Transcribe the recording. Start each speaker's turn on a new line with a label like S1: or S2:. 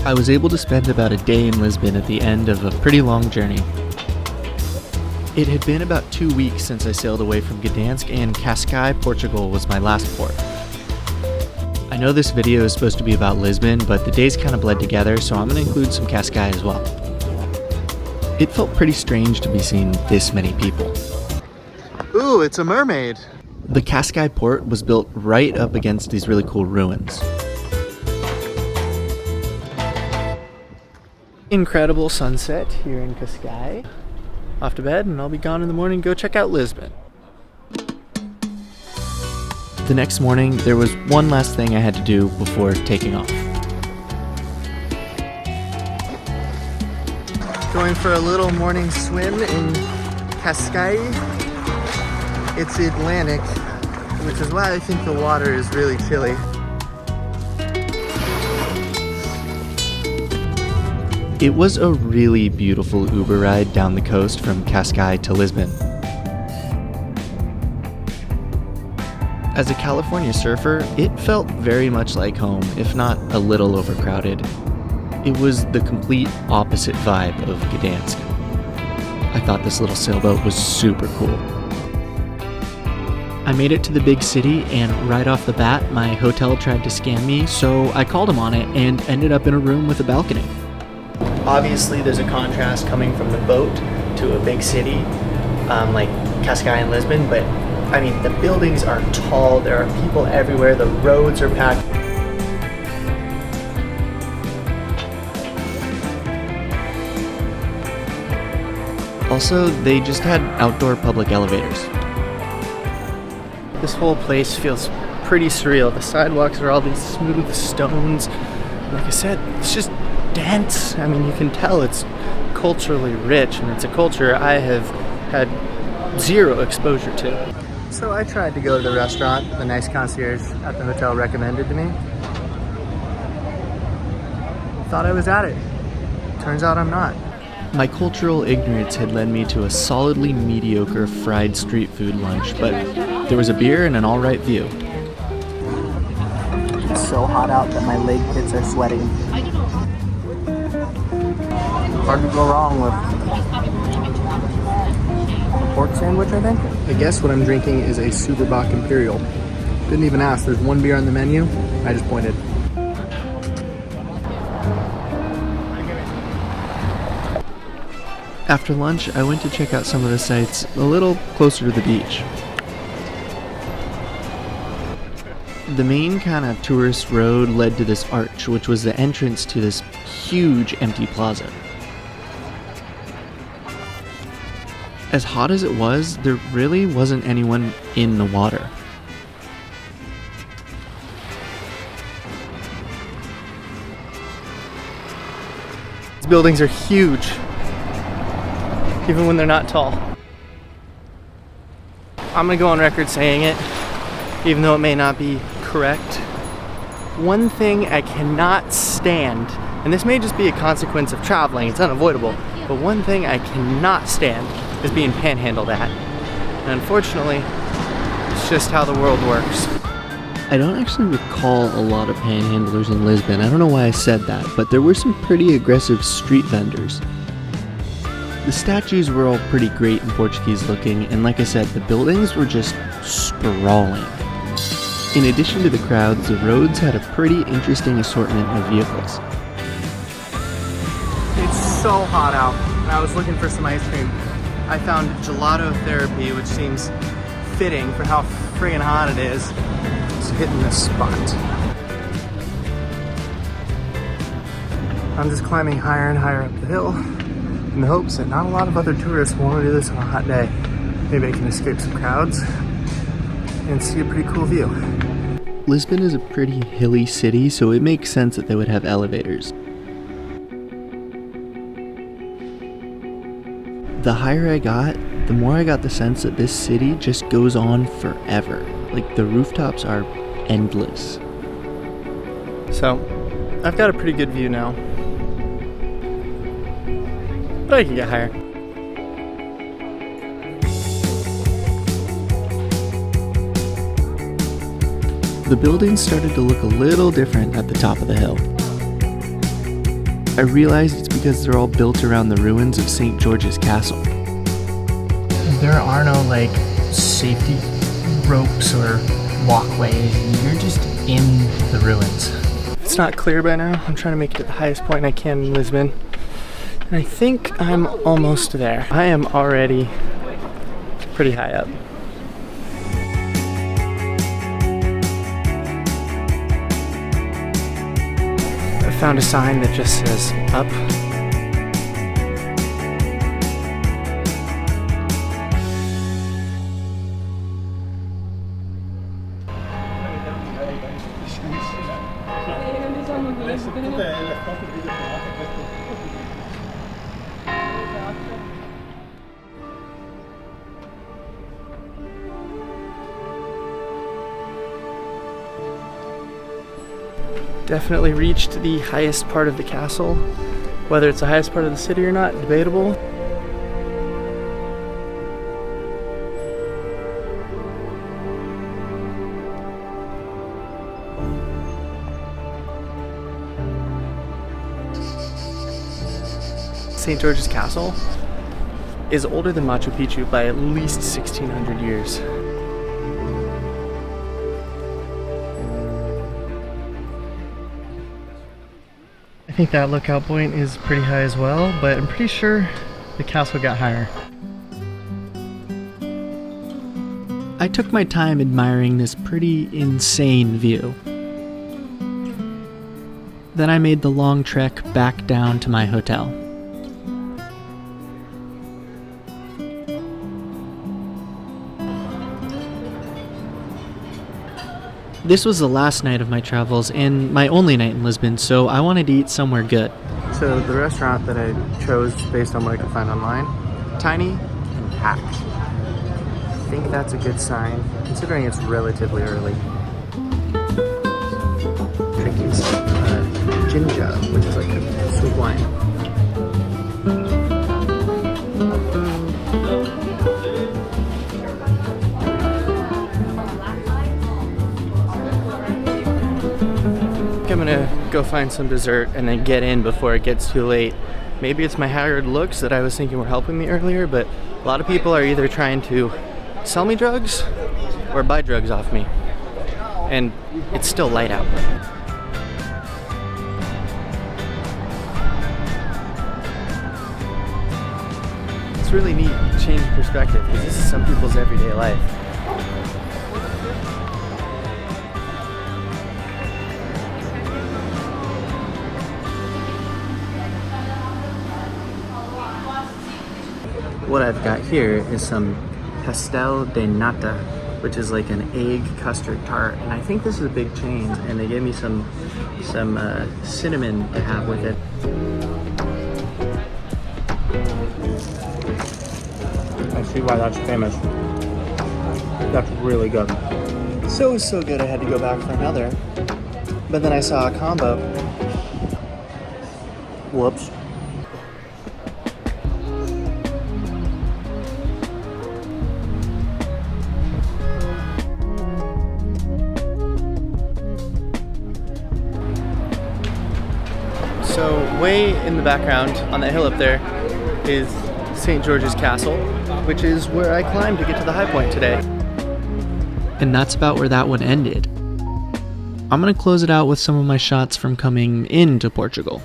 S1: I was able to spend about a day in Lisbon at the end of a pretty long journey. It had been about 2 weeks since I sailed away from Gdansk, and Cascais, Portugal was my last port. I know this video is supposed to be about Lisbon, but the days kind of bled together, so I'm going to include some Cascais as well. It felt pretty strange to be seeing this many people. Ooh, it's a mermaid! The Cascais port was built right up against these really cool ruins. Incredible sunset here in Cascais. Off to bed, and I'll be gone in the morning. Go check out Lisbon. The next morning, there was one last thing I had to do before taking off. Going for a little morning swim in Cascais. It's the Atlantic, which is why I think the water is really chilly. It was a really beautiful Uber ride down the coast from Cascais to Lisbon. As a California surfer, it felt very much like home, if not a little overcrowded. It was the complete opposite vibe of Gdansk. I thought this little sailboat was super cool. I made it to the big city, and right off the bat, my hotel tried to scam me, so I called them on it and ended up in a room with a balcony. Obviously, there's a contrast coming from the boat to a big city like Cascais and Lisbon, but I mean, the buildings are tall, there are people everywhere, the roads are packed. Also, they just had outdoor public elevators. This whole place feels pretty surreal. The sidewalks are all these smooth stones. Like I said, it's just dense. I mean, you can tell it's culturally rich, and it's a culture I have had zero exposure to. So I tried to go to the restaurant the nice concierge at the hotel recommended to me. Thought I was at it. Turns out I'm not. My cultural ignorance had led me to a solidly mediocre fried street food lunch, but there was a beer and an alright view. It's so hot out that my leg pits are sweating. Hard to go wrong with a pork sandwich, I think. I guess what I'm drinking is a Superbock Imperial. Didn't even ask, there's one beer on the menu. I just pointed. After lunch, I went to check out some of the sites a little closer to the beach. The main kind of tourist road led to this arch, which was the entrance to this huge empty plaza. As hot as it was, there really wasn't anyone in the water. These buildings are huge, even when they're not tall. I'm gonna go on record saying it, even though it may not be correct. One thing I cannot stand, and this may just be a consequence of traveling, it's unavoidable, but one thing I cannot stand is being panhandled at. And unfortunately, it's just how the world works. I don't actually recall a lot of panhandlers in Lisbon. I don't know why I said that, but there were some pretty aggressive street vendors. The statues were all pretty great and Portuguese looking, and like I said, the buildings were just sprawling. In addition to the crowds, the roads had a pretty interesting assortment of vehicles. It's so hot out, and I was looking for some ice cream. I found gelato therapy, which seems fitting for how friggin' hot it is. It's hitting this spot. I'm just climbing higher and higher up the hill in the hopes that not a lot of other tourists will want to do this on a hot day. Maybe I can escape some crowds and see a pretty cool view. Lisbon is a pretty hilly city, so it makes sense that they would have elevators. The higher I got, the more I got the sense that this city just goes on forever. Like, the rooftops are endless. So, I've got a pretty good view now. But I can get higher. The buildings started to look a little different at the top of the hill. I realized it's because they're all built around the ruins of St. George's Castle. There are no like safety ropes or walkways. You're just in the ruins. It's not clear by now. I'm trying to make it to the highest point I can in Lisbon. And I think I'm almost there. I am already pretty high up. I found a sign that just says up. Definitely reached the highest part of the castle. Whether it's the highest part of the city or not, debatable. St. George's Castle is older than Machu Picchu by at least 1,600 years. I think that lookout point is pretty high as well, but I'm pretty sure the castle got higher. I took my time admiring this pretty insane view. Then I made the long trek back down to my hotel. This was the last night of my travels and my only night in Lisbon, so I wanted to eat somewhere good. So the restaurant that I chose based on what I could find online, tiny and packed. I think that's a good sign, considering it's relatively early. Drinking some ginger, which is like a sweet wine. I'm gonna go find some dessert and then get in before it gets too late. Maybe it's my haggard looks that I was thinking were helping me earlier, but a lot of people are either trying to sell me drugs or buy drugs off me. And it's still light out. It's really neat to change perspective because this is some people's everyday life. What I've got here is some pastel de nata, which is like an egg custard tart, and I think this is a big chain, and they gave me some cinnamon to have with it. I see why that's famous. That's really good. So good I had to go back for another, but then I saw a combo. Whoops. So way in the background, on that hill up there, is St. George's Castle, which is where I climbed to get to the high point today. And that's about where that one ended. I'm gonna close it out with some of my shots from coming into Portugal.